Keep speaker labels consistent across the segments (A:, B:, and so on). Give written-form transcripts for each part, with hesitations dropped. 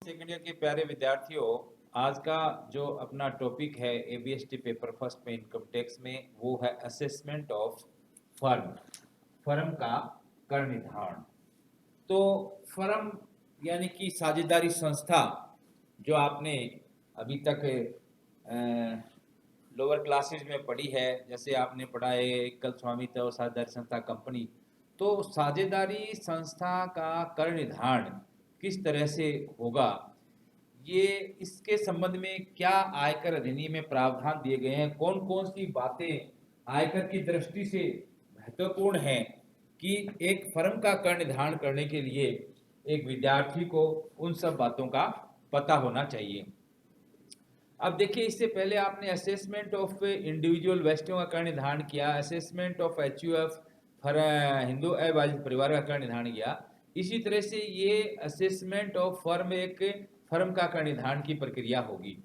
A: Second year के प्यारे विद्यार्थियों, आज का जो अपना टॉपिक है एबीएसटी पेपर फर्स्ट में इनकम टैक्स में, वो है असेसमेंट ऑफ फर्म। फर्म का कर निर्धारण। तो फर्म यानी कि साझेदारी संस्था, जो आपने अभी तक लोअर क्लासेस में पढ़ी है, जैसे आपने पढ़ा है एकल स्वामित्व साझेदारी संस्था कंपनी। तो साझेदारी संस्था का कर निर्धारण किस तरह से होगा, ये इसके संबंध में क्या आयकर अधिनियम में प्रावधान दिए गए हैं, कौन कौन सी बातें आयकर की दृष्टि से महत्वपूर्ण है कि एक फर्म का कर निर्धारण करने के लिए एक विद्यार्थी को उन सब बातों का पता होना चाहिए। अब देखिए, इससे पहले आपने असेसमेंट ऑफ इंडिविजुअल व्यक्तियों का कर निर्धारण किया, असेसमेंट ऑफ एचयूएफ हिंदू अविभाजित परिवार का कर निर्धारण किया। इसी तरह से ये असेसमेंट ऑफ फर्म एक फर्म का कर निर्धारण की प्रक्रिया होगी।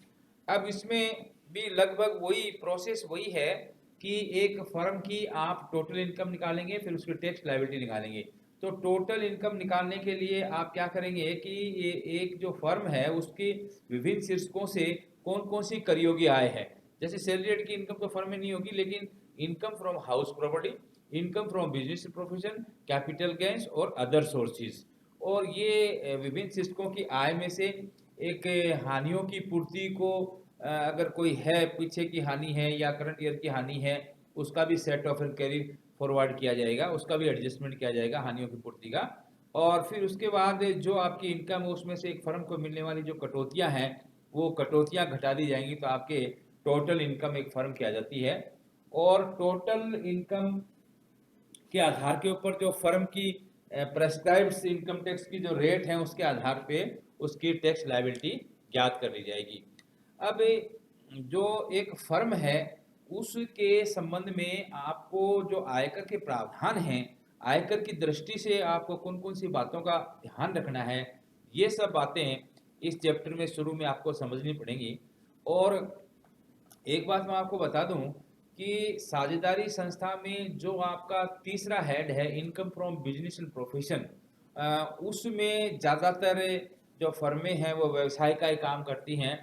A: अब इसमें भी लगभग वही प्रोसेस वही है कि एक फर्म की आप टोटल इनकम निकालेंगे, फिर उसकी टैक्स लायबिलिटी निकालेंगे। तो टोटल इनकम निकालने के लिए आप क्या करेंगे कि ये एक जो फर्म है उसकी विभिन्न शीर्षकों से कौन कौन सी कर योग्य आय है। जैसे सैलरी रेट की इनकम तो फर्म में नहीं होगी, लेकिन income from house property, income from business profession, capital gains और अदर सोर्सेज। और ये विभिन्न शीर्षकों की आय में से एक हानियों की पूर्ति को अगर कोई है, पीछे की हानि है या करंट ईयर की हानि है, उसका भी सेट ऑफ कैरी फॉरवर्ड किया जाएगा, उसका भी एडजस्टमेंट किया जाएगा हानियों की पूर्ति का। और फिर उसके बाद जो आपकी इनकम है उसमें से एक फर्म को मिलने वाली जो कटौतियां हैं, वो कटौतियां घटा दी जाएंगी, तो आपके टोटल इनकम एक फर्म की आ जाती है। और टोटल इनकम के आधार के ऊपर जो फर्म की प्रेस्क्राइब्ड इनकम टैक्स की जो रेट है उसके आधार पे उसकी टैक्स लायबिलिटी ज्ञात कर ली जाएगी। अब जो एक फर्म है उसके संबंध में आपको जो आयकर के प्रावधान हैं, आयकर की दृष्टि से आपको कौन कौन सी बातों का ध्यान रखना है, ये सब बातें इस चैप्टर में शुरू में आपको समझनी पड़ेंगी। और एक बात मैं आपको बता दूं कि साझेदारी संस्था में जो आपका तीसरा हेड है income from business and profession, उसमें ज़्यादातर जो फर्में हैं वो व्यवसाय का ही काम करती हैं।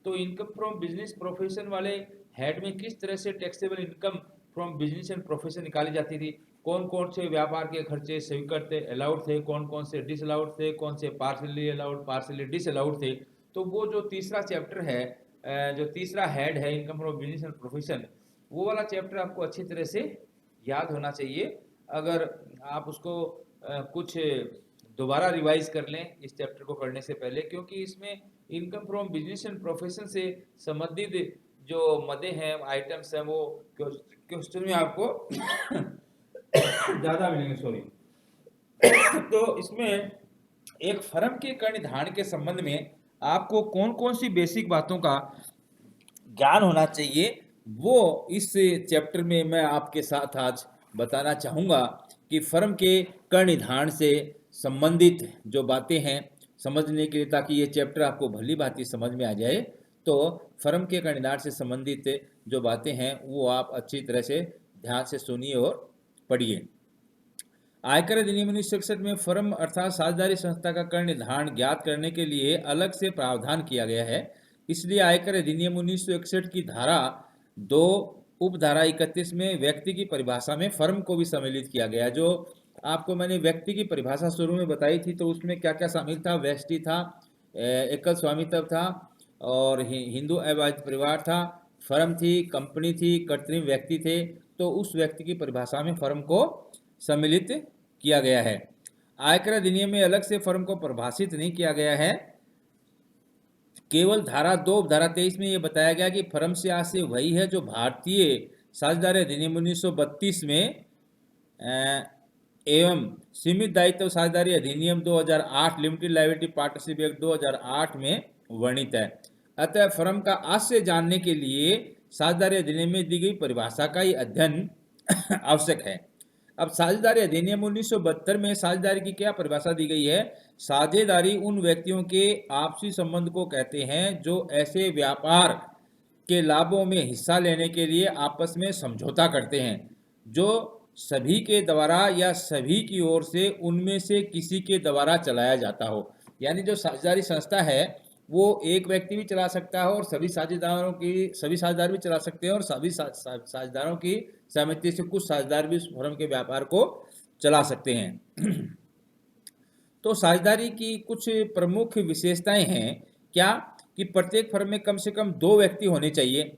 A: तो इनकम फ्रॉम बिजनेस प्रोफेशन वाले हेड में किस तरह से taxable income from business and profession निकाली जाती थी, कौन कौन से व्यापार के खर्चे स्वीकृत थे, अलाउड थे, कौन कौन से डिसअलाउड थे, कौन से पार्सली अलाउड पार्सली डिसअलाउड थे। तो वो जो तीसरा चैप्टर है, जो तीसरा हेड है income from business and profession, वो वाला चैप्टर आपको अच्छी तरह से याद होना चाहिए। अगर आप उसको कुछ दोबारा रिवाइज कर लें इस चैप्टर को पढ़ने से पहले, क्योंकि इसमें income from business and profession से संबंधित जो मदे हैं, आइटम्स हैं, वो क्वेश्चन में आपको ज़्यादा मिलेंगे, सॉरी। तो इसमें एक फर्म के कर निर्धारण के संबंध में आपको कौन कौन सी बेसिक बातों का ज्ञान होना चाहिए, वो इस चैप्टर में मैं आपके साथ आज बताना चाहूँगा कि फर्म के कर निर्धारण से संबंधित जो बातें हैं समझने के लिए, ताकि ये चैप्टर आपको भली भांति समझ में आ जाए। तो फर्म के कर निर्धारण से संबंधित जो बातें हैं वो आप अच्छी तरह से ध्यान से सुनिए और पढ़िए। आयकर अधिनियम 1961 में फर्म अर्थात साझेदारी संस्था का कर निर्धारण ज्ञात करने के लिए अलग से प्रावधान किया गया है। इसलिए आयकर अधिनियम 1961 की धारा 2 उपधारा 31 में व्यक्ति की परिभाषा में फर्म को भी सम्मिलित किया गया। जो आपको मैंने व्यक्ति की परिभाषा शुरू में बताई थी, तो उसमें क्या क्या शामिल था, व्यष्टि था, एकल स्वामित्व था, और हिंदू अविभाजित परिवार था, फर्म थी, कंपनी थी, कृत्रिम व्यक्ति थे। तो उस व्यक्ति की परिभाषा में फर्म को सम्मिलित किया गया है। आयकर अधिनियम में अलग से फर्म को परिभाषित नहीं किया गया है। केवल धारा 2 धारा 23 में यह बताया गया कि फर्म से आशय वही है जो भारतीय साझेदारी अधिनियम 1932 में एवं सीमित दायित्व साझेदारी अधिनियम 2008 लिमिटेड लायबिलिटी पार्टनरशिप एक्ट 2008 में वर्णित है। अतः फर्म का आशय जानने के लिए साझेदारी अधिनियम में दी गई परिभाषा का ही अध्ययन आवश्यक है। अब साझेदारी अधिनियम 1972 में साझेदारी की क्या परिभाषा दी गई है? साझेदारी उन व्यक्तियों के आपसी संबंध को कहते हैं जो ऐसे व्यापार के लाभों में हिस्सा लेने के लिए आपस में समझौता करते हैं जो सभी के द्वारा या सभी की ओर से उनमें से किसी के द्वारा चलाया जाता हो। यानी जो साझेदारी संस्था है वो एक व्यक्ति भी चला सकता है और सभी साझेदार भी चला सकते हैं, और सभी साझेदारों की सहमति से कुछ साझेदार भी उस फर्म के व्यापार को चला सकते हैं। तो साझेदारी की कुछ प्रमुख विशेषताएं हैं क्या, कि प्रत्येक फर्म में कम से कम 2 व्यक्ति होने चाहिए।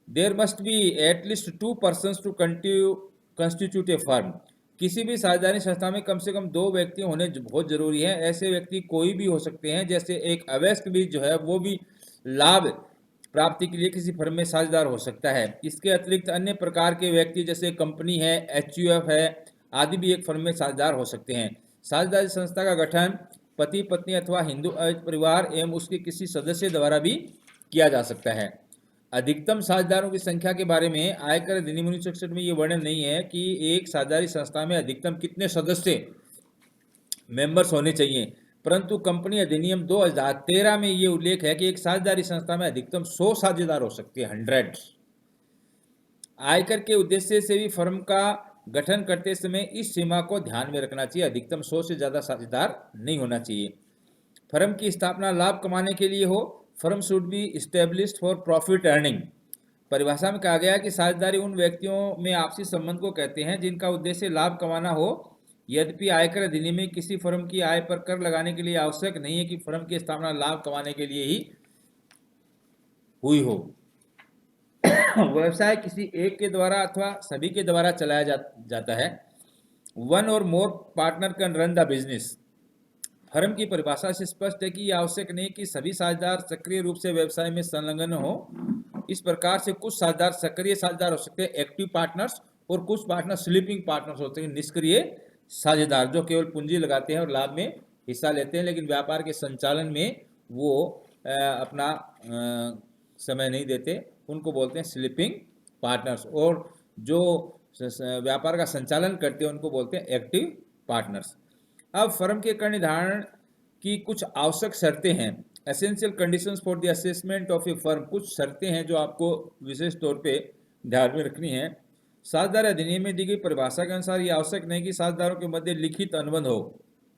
A: There must be at least 2 persons to constitute a firm. किसी भी साझेदारी संस्था में कम से कम 2 व्यक्ति होने बहुत जरूरी है। ऐसे व्यक्ति कोई भी हो सकते हैं, जैसे एक अवयस्क भी जो है वो भी लाभ प्राप्ति के लिए किसी फर्म में साझेदार हो सकता है। इसके अतिरिक्त अन्य प्रकार के व्यक्ति जैसे कंपनी है, एचयूएफ है आदि भी एक फर्म में साझेदार हो सकते हैं। साझेदारी संस्था का गठन पति पत्नी अथवा हिंदू परिवार एवं उसके किसी सदस्य द्वारा भी किया जा सकता है। अधिकतम साझेदारों की संख्या के बारे में आयकर अधिनियम 1961 में ये वर्णन नहीं है कि एक साझेदारी संस्था में अधिकतम कितने सदस्य मेंबर्स होने चाहिए, परंतु कंपनी अधिनियम 2013 में ये उल्लेख है कि एक साझेदारी संस्था में अधिकतम 100 साझेदार हो सकते हैं, 100। आयकर के उद्देश्य से भी फर्म का गठन करते समय इस सीमा को ध्यान में रखना चाहिए, अधिकतम 100 से ज़्यादा साझेदार नहीं होना चाहिए। फर्म की स्थापना लाभ कमाने के लिए हो। Firm should be established for profit earning. परिभाषा में कहा गया है कि साझेदारी उन व्यक्तियों में आपसी संबंध को कहते हैं जिनका उद्देश्य लाभ कमाना हो। यद्यपि आयकर अधिनियम में किसी फर्म की आय पर कर लगाने के लिए आवश्यक नहीं है कि फर्म की स्थापना लाभ कमाने के लिए ही हुई हो। व्यवसाय किसी एक के द्वारा अथवा सभी के द्वारा चलाया जाता है। One or more partner can run the business. Firm की परिभाषा से स्पष्ट है कि यह आवश्यक नहीं कि सभी साझेदार सक्रिय रूप से व्यवसाय में संलग्न हो। इस प्रकार से कुछ साझेदार सक्रिय साझेदार हो सकते हैं, एक्टिव पार्टनर्स, और कुछ पार्टनर स्लीपिंग पार्टनर्स होते हैं, निष्क्रिय साझेदार, जो केवल पूंजी लगाते हैं और लाभ में हिस्सा लेते हैं लेकिन व्यापार के संचालन में वो अपना समय नहीं देते, उनको बोलते हैं स्लीपिंग पार्टनर्स। और जो व्यापार का संचालन करते हैं उनको बोलते हैं एक्टिव पार्टनर्स। अब फर्म के कर निर्धारण की कुछ आवश्यक शर्तें हैं। Essential conditions for the assessment of A firm. कुछ शर्तें हैं जो आपको विशेष तौर पे ध्यान में रखनी है। साझेदार अधिनियम में दी गई परिभाषा के अनुसार यह आवश्यक नहीं कि साझेदारों के मध्य लिखित अनुबंध हो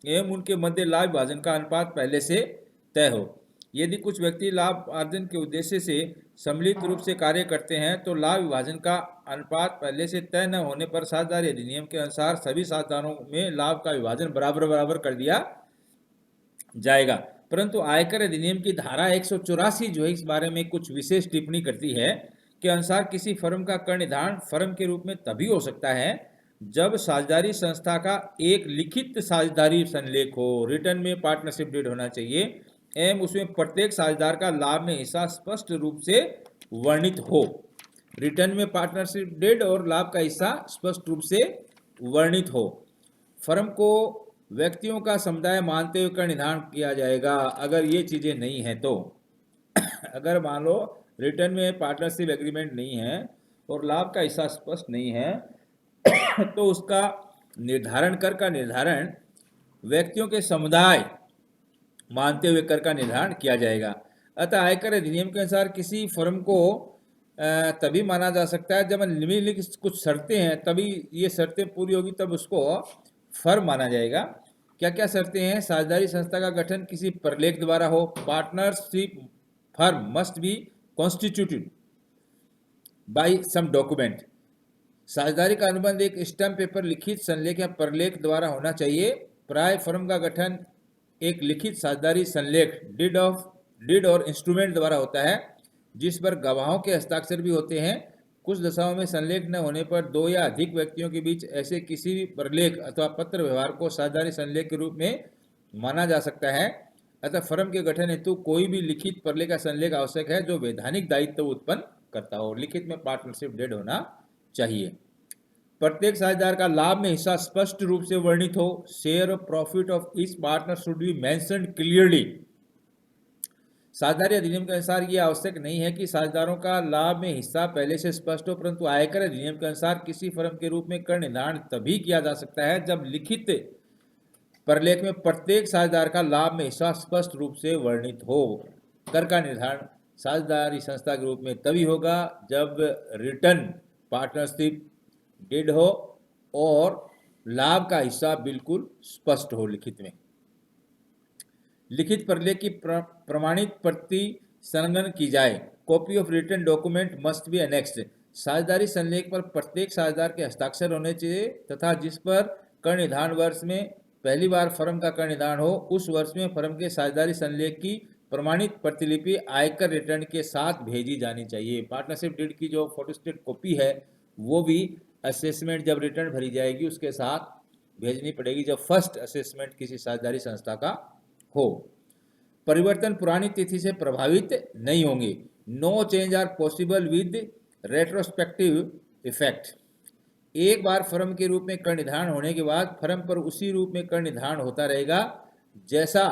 A: एवं उनके मध्य लाभ विभाजन का अनुपात पहले से तय हो। यदि कुछ व्यक्ति लाभ अर्जन के उद्देश्य से सम्मिलित रूप से कार्य करते हैं तो लाभ विभाजन का अनुपात पहले से तय न होने पर साझेदारी अधिनियम के अनुसार सभी साझेदारों में लाभ का विभाजन बराबर बराबर कर दिया जाएगा। परंतु आयकर अधिनियम की धारा 184 जो है इस बारे में कुछ विशेष टिप्पणी करती है के अनुसार किसी फर्म का कर निर्धारण फर्म के रूप में तभी हो सकता है जब साझेदारी संस्था का एक लिखित साझेदारी संलेख हो, रिटर्न में पार्टनरशिप डीड होना चाहिए एवं उसमें प्रत्येक साझेदार का लाभ में हिस्सा स्पष्ट रूप से वर्णित हो। रिटर्न में पार्टनरशिप डीड और लाभ का हिस्सा स्पष्ट रूप से वर्णित हो। फर्म को व्यक्तियों का समुदाय मानते हुए कर निर्धारण किया जाएगा। अगर ये चीजें नहीं है तो अगर मान लो रिटर्न में पार्टनरशिप एग्रीमेंट नहीं है और लाभ का हिस्सा स्पष्ट नहीं है तो उसका निर्धारण कर का निर्धारण व्यक्तियों के समुदाय मानते हुए कर का निर्धारण किया जाएगा। अतः आयकर अधिनियम के अनुसार किसी फर्म को तभी माना जा सकता है जब निम्नलिखित कुछ शर्तें हैं, तभी ये शर्तें पूरी होगी तब उसको फर्म माना जाएगा। क्या क्या शर्तें हैं? साझेदारी संस्था का गठन किसी प्रलेख द्वारा हो। Partnership firm must be constituted by some document. साझेदारी का अनुबंध एक स्टैम्प पेपर, लिखित संलेख या प्रलेख द्वारा होना चाहिए। प्राय फर्म का गठन एक लिखित साझेदारी संलेख डीड और इंस्ट्रूमेंट द्वारा होता है जिस पर गवाहों के हस्ताक्षर भी होते हैं। कुछ दशाओं में संलेख न होने पर 2 या अधिक व्यक्तियों के बीच ऐसे किसी भी प्रलेख अथवा पत्र व्यवहार को साझेदारी संलेख के रूप में माना जा सकता है। अतः फर्म के गठन हेतु कोई भी लिखित प्रलेख या संलेख आवश्यक है जो वैधानिक दायित्व उत्पन्न करता हो। लिखित में पार्टनरशिप डेड होना चाहिए। प्रत्येक साझेदार का लाभ में हिस्सा स्पष्ट रूप से वर्णित हो। Share of profit of each partner should be mentioned clearly. साझेदारी अधिनियम के अनुसार यह आवश्यक नहीं है कि साझेदारों का लाभ में हिस्सा पहले से स्पष्ट हो, परंतु आयकर अधिनियम के अनुसार किसी फर्म के रूप में कर निर्धारण तभी किया जा सकता है जब लिखित प्रलेख में प्रत्येक साझेदार का लाभ में हिस्सा स्पष्ट रूप से वर्णित हो। कर का निर्धारण साझेदारी संस्था के रूप में तभी होगा जब रिटर्न पार्टनरशिप डीड हो और लाभ का हिस्सा बिल्कुल स्पष्ट हो लिखित में। लिखित प्रलेख की प्रमाणित प्रति संलग्न की जाए। Copy of written document must be annexed. साझेदारी संलेख पर प्रत्येक साझेदार के हस्ताक्षर होने चाहिए तथा जिस पर कर निर्धारण वर्ष में पहली बार फर्म का कर निर्धारण हो, उस वर्ष में फर्म के साझेदारी संलेख की प्रमाणित प्रतिलिपि आयकर रिटर्न के साथ भेजी जानी चाहिए। पार्टनरशिप डीड की जो फोटोस्टेट कॉपी है वो भी असेसमेंट जब रिटर्न भरी जाएगी उसके साथ भेजनी पड़ेगी, जब फर्स्ट असेसमेंट किसी साझेदारी संस्था का हो। परिवर्तन पुरानी तिथि से प्रभावित नहीं होंगे। No change are possible with retrospective effect. एक बार फर्म के रूप में कर निर्धारण होने के बाद फर्म पर उसी रूप में कर निर्धारण होता रहेगा जैसा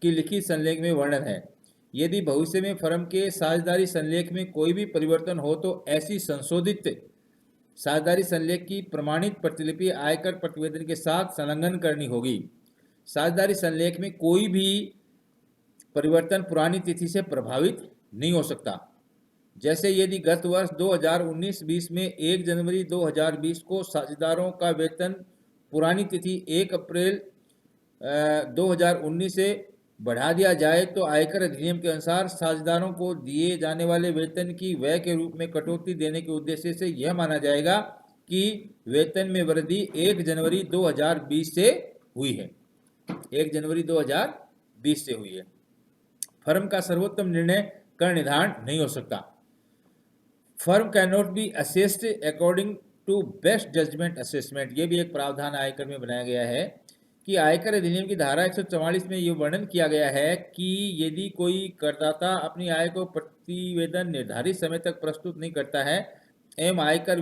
A: कि लिखित संलेख में वर्णन है। यदि भविष्य में फर्म के साझेदारी संलेख में कोई भी परिवर्तन हो तो ऐसी संशोधित साझेदारी संलेख की प्रमाणित प्रतिलिपि आयकर प्रतिवेदन के साथ संलग्न करनी होगी। साझेदारी संलेख में कोई भी परिवर्तन पुरानी तिथि से प्रभावित नहीं हो सकता। जैसे यदि गत वर्ष 2019-20 में 1 जनवरी 2020 को साझेदारों का वेतन पुरानी तिथि 1 अप्रैल 2019 से बढ़ा दिया जाए तो आयकर अधिनियम के अनुसार साझेदारों को दिए जाने वाले वेतन की व्यय के रूप में कटौती देने के उद्देश्य से यह माना जाएगा कि वेतन में वृद्धि 1 जनवरी 2020 से हुई है। 1 जनवरी 2020 से हुई है। फर्म का सर्वोत्तम निर्णय कर निर्धारण नहीं हो सकता। Firm cannot be assessed according to best judgement assessment. ये भी एक प्रावधान आयकर में बनाया गया है कि आयकर अधिनियम की धारा 144 में ये वर्णन किया गया है कि यदि कोई करदाता अपनी आय को प्रतिवेदन निर्धारित समय तक प्रस्तुत नहीं करता है एवं आयकर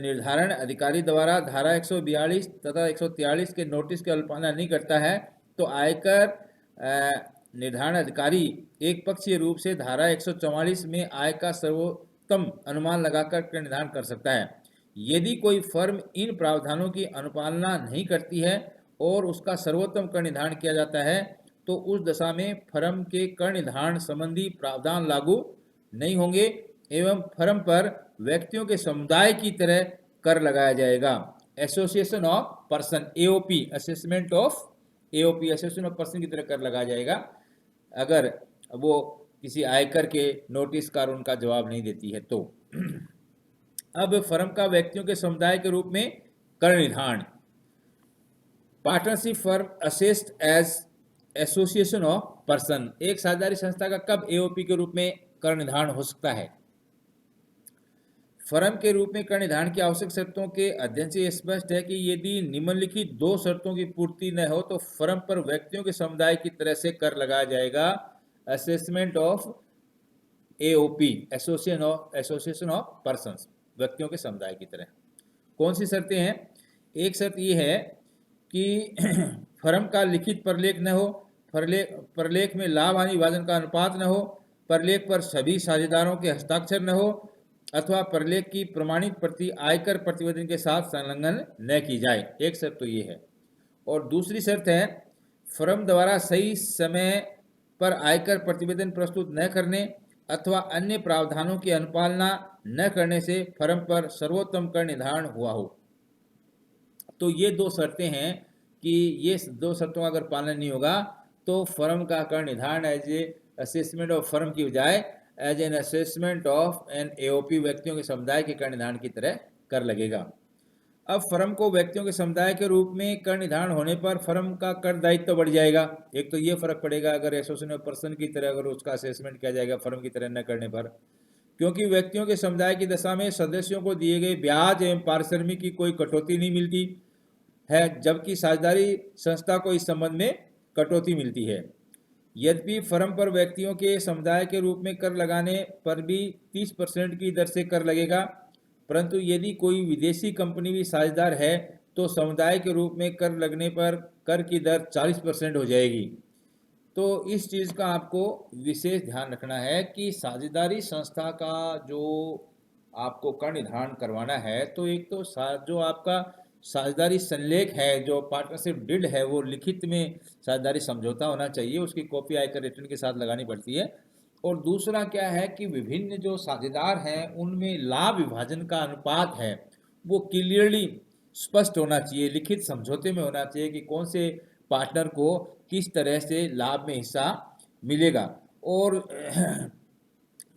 A: निर्धारण अधिकारी द्वारा धारा 142 तथा 143 के नोटिस की अवपालना नहीं करता है तो आयकर निर्धारण अधिकारी एक पक्षीय रूप से धारा 144 में आय का सर्वोत्तम अनुमान लगाकर कर निर्धारण कर सकता है। यदि कोई फर्म इन प्रावधानों की अनुपालना नहीं करती है और उसका सर्वोत्तम कर निर्धारण किया जाता है तो उस दशा में फर्म के कर निर्धारण संबंधी प्रावधान लागू नहीं होंगे एवं फर्म पर व्यक्तियों के समुदाय की तरह कर लगाया जाएगा। Association of person AOP, assessment of AOP, association of person की तरह कर लगाया जाएगा अगर वो किसी आयकर के नोटिस का उनका जवाब नहीं देती है तो। अब फर्म का व्यक्तियों के समुदाय के रूप में कर निर्धारण। Partnership firm assessed as association of person. एक साझेदारी संस्था का कब एओपी के रूप में कर निर्धारण हो सकता है? फर्म के रूप में कर निर्धारण की आवश्यक शर्तों के अध्ययन से स्पष्ट है कि यदि निम्नलिखित 2 शर्तों की पूर्ति न हो तो फर्म पर व्यक्तियों के समुदाय की तरह से कर लगाया जाएगा। Assessment of AOP, association of persons, व्यक्तियों के समुदाय की तरह। कौन सी शर्तें हैं? एक शर्त ये है कि फर्म का लिखित प्रलेख न हो, प्रलेख में लाभ हानि विभाजन का अनुपात न हो, प्रलेख पर सभी साझेदारों के हस्ताक्षर न हो अथवा प्रलेख की प्रमाणित प्रति आयकर प्रतिवेदन के साथ संलग्न न की जाए। एक शर्त तो ये है। और दूसरी शर्त है फर्म द्वारा सही समय पर आयकर प्रतिवेदन प्रस्तुत न करने अथवा अन्य प्रावधानों की अनुपालना न करने से फर्म पर सर्वोत्तम कर निर्धारण हुआ हो। तो ये 2 शर्तें हैं कि ये 2 शर्तों का अगर पालन नहीं होगा तो फर्म का कर निर्धारण as a assessment of firm की बजाय as an assessment of an AOP, व्यक्तियों के समुदाय के कर निर्धारण की तरह कर लगेगा। अब फर्म को व्यक्तियों के समुदाय के रूप में कर निर्धारण होने पर फर्म का कर दायित्व बढ़ जाएगा। एक तो ये फर्क पड़ेगा अगर एसोसिएशन ऑफ पर्सन की तरह अगर उसका असेसमेंट किया जाएगा फर्म की तरह न करने पर, क्योंकि व्यक्तियों के समुदाय की दशा में सदस्यों को दिए गए ब्याज एवं पारिश्रमिक की कोई कटौती नहीं मिलती है, जबकि साझेदारी संस्था को इस संबंध में कटौती मिलती है। यद्यपि फर्म पर व्यक्तियों के समुदाय के रूप में कर लगाने पर भी 30% की दर से कर लगेगा, परंतु यदि कोई विदेशी कंपनी भी साझेदार है तो समुदाय के रूप में कर लगने पर कर की दर 40% हो जाएगी। तो इस चीज़ का आपको विशेष ध्यान रखना है कि साझेदारी संस्था का जो आपको कर निर्धारण करवाना है तो एक तो जो आपका साझेदारी संलेख है, जो पार्टनरशिप डीड है, वो लिखित में साझेदारी समझौता होना चाहिए, उसकी कॉपी आयकर रिटर्न के साथ लगानी पड़ती है। और दूसरा क्या है कि विभिन्न जो साझेदार हैं उनमें लाभ विभाजन का अनुपात है वो क्लियरली स्पष्ट होना चाहिए, लिखित समझौते में होना चाहिए कि कौन से पार्टनर को किस तरह से लाभ में हिस्सा मिलेगा। और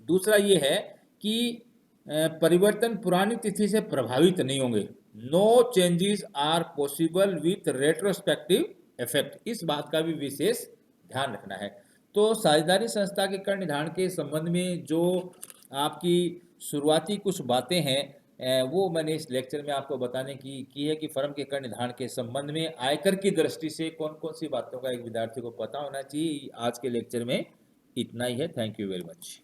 A: दूसरा ये है कि परिवर्तन पुरानी तिथि से प्रभावित नहीं होंगे। No changes are possible with retrospective effect, इस बात का भी विशेष ध्यान रखना है। तो साझेदारी संस्था के कर निर्धारण के संबंध में जो आपकी शुरुआती कुछ बातें हैं, वो मैंने इस लेक्चर में आपको बताने की है कि फर्म के कर निर्धारण के संबंध में आयकर की दृष्टि से कौन कौन सी बातों का एक विद्यार्थी को पता होना चाहिए। आज के लेक्चर में इतना ही है। Thank you very much.